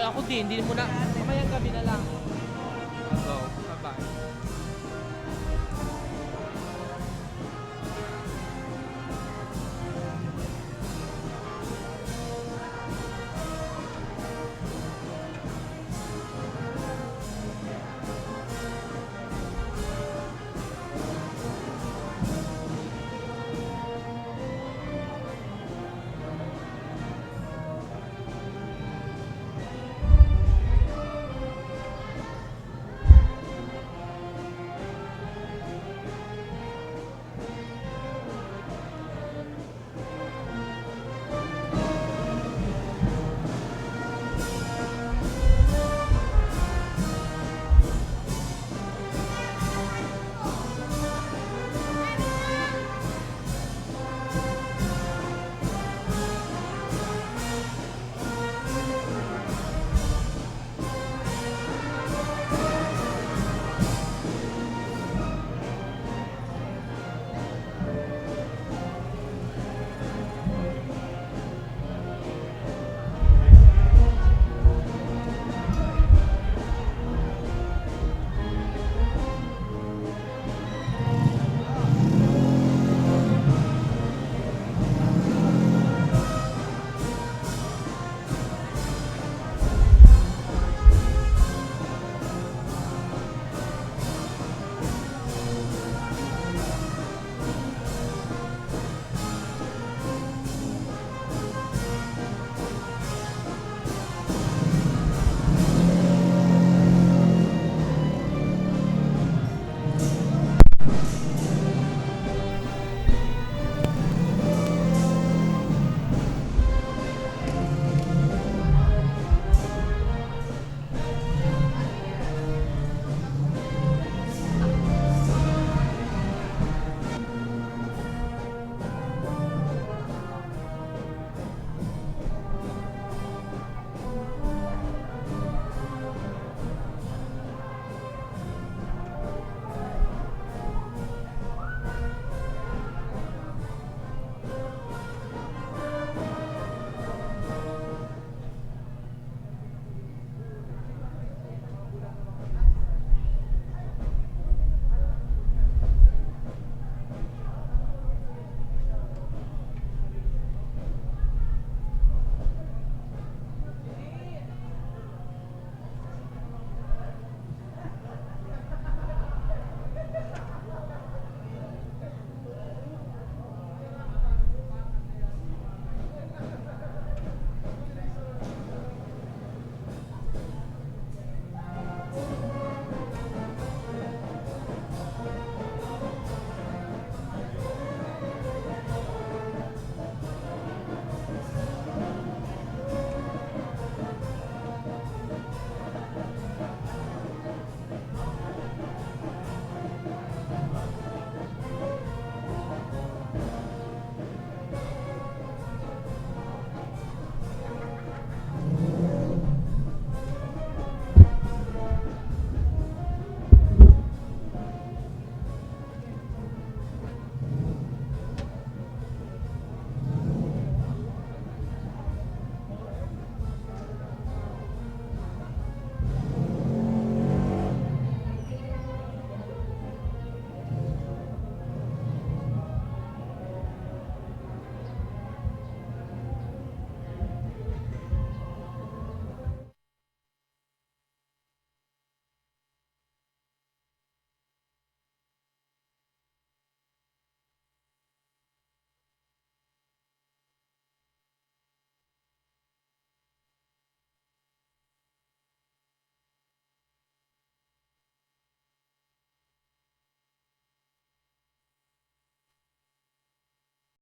ako din, hindi mo na, mamayang gabi na lang.